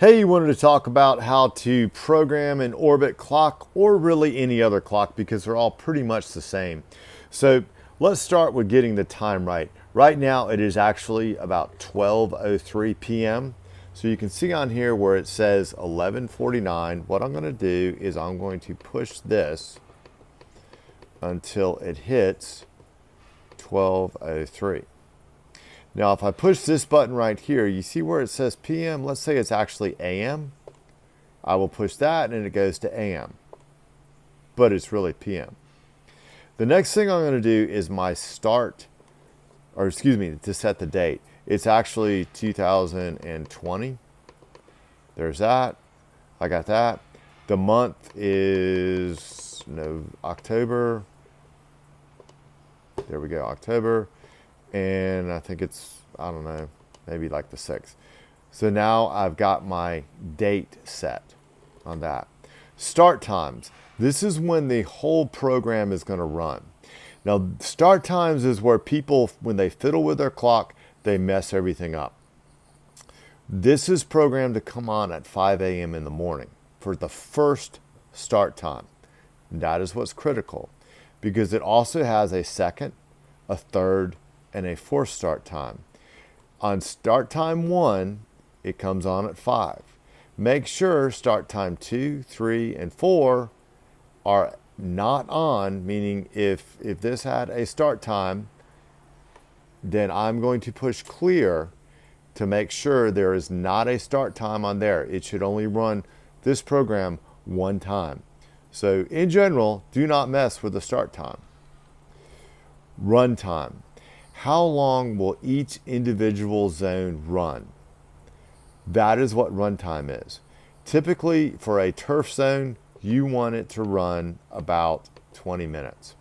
Hey, you wanted to talk about how to program an orbit clock or really any other clock because they're all pretty much the same. So let's start with getting the time right. Right now it is actually about 12:03 p.m. So you can see on here where it says 11:49. What I'm going to do is I'm going to push this until it hits 12:03. Now, if I push this button right here, you see where it says PM? Let's say it's actually AM. I will push that and it goes to AM, but it's really PM. The next thing I'm going to do is my start, or excuse me, to set the date. It's actually 2020. There's that. I got that. The month is October. There we go, October. And I think it's, I don't know, maybe like the 6th. So now I've got my date set on that. Start times. This is when the whole program is going to run. Now, start times is where people, when they fiddle with their clock, they mess everything up. This is programmed to come on at 5 a.m. in the morning for the first start time. And that is what's critical because it also has a second, a third, and a fourth start time. On start time 1, it comes on at 5. Make sure start time 2, 3, and 4 are not on, meaning if this had a start time, then I'm going to push clear to make sure there is not a start time on there. It should only run this program one time. So in general, do not mess with the start time. Run time. How long will each individual zone run? That is what runtime is. Typically, for a turf zone, you want it to run about 20 minutes.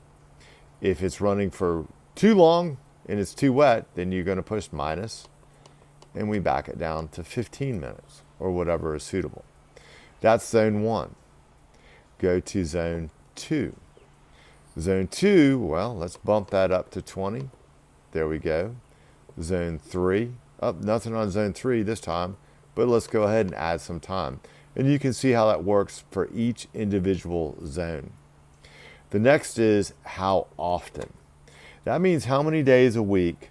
If it's running for too long and it's too wet, then you're going to push minus, and we back it down to 15 minutes or whatever is suitable. That's zone 1. Go to zone 2. Zone 2, well, let's bump that up to 20. There we go. Zone 3. Nothing on zone 3 this time, but let's go ahead and add some time. And you can see how that works for each individual zone. The next is how often. That means how many days a week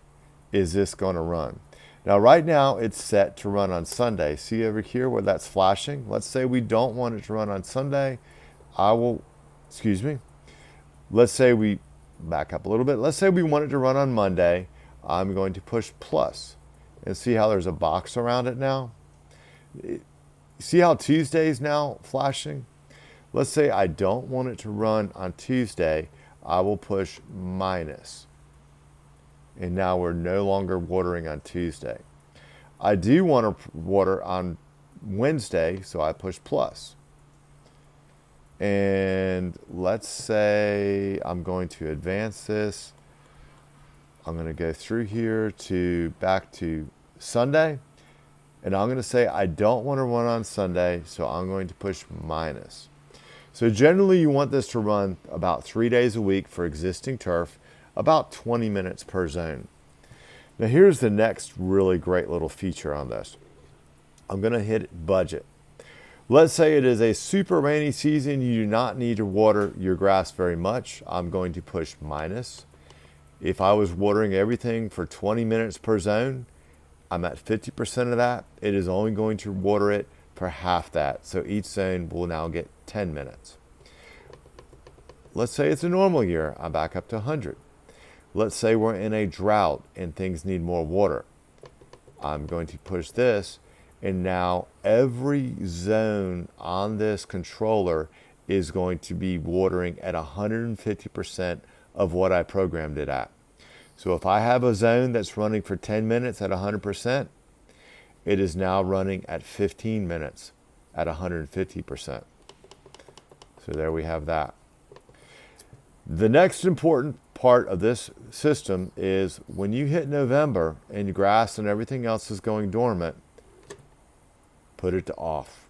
is this going to run. Now right now it's set to run on Sunday. See over here where that's flashing? Let's say we don't want it to run on Sunday. Let's say we back up a little bit. Let's say we want it to run on Monday. I'm going to push plus and see how there's a box around it now. See how Tuesday's now flashing? Let's say I don't want it to run on Tuesday. I will push minus. And now we're no longer watering on Tuesday. I do want to water on Wednesday, so I push plus. And let's say I'm going to advance this. I'm going to go through here to back to Sunday. And I'm going to say I don't want to run on Sunday, so I'm going to push minus. So generally you want this to run about 3 days a week for existing turf, about 20 minutes per zone. Now here's the next really great little feature on this. I'm going to hit budget. Let's say it is a super rainy season. You do not need to water your grass very much. I'm going to push minus. If I was watering everything for 20 minutes per zone, I'm at 50% of that. It is only going to water it for half that. So each zone will now get 10 minutes. Let's say it's a normal year. I'm back up to 100. Let's say we're in a drought and things need more water. I'm going to push this. And now every zone on this controller is going to be watering at 150% of what I programmed it at. So if I have a zone that's running for 10 minutes at 100%, it is now running at 15 minutes at 150%. So there we have that. The next important part of this system is when you hit November and grass and everything else is going dormant, put it to off.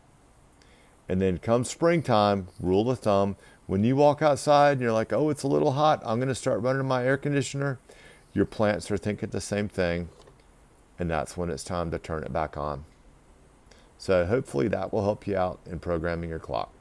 And then come springtime, rule of thumb, when you walk outside and you're like, oh, it's a little hot, I'm going to start running my air conditioner, your plants are thinking the same thing, and that's when it's time to turn it back on. So hopefully that will help you out in programming your clock.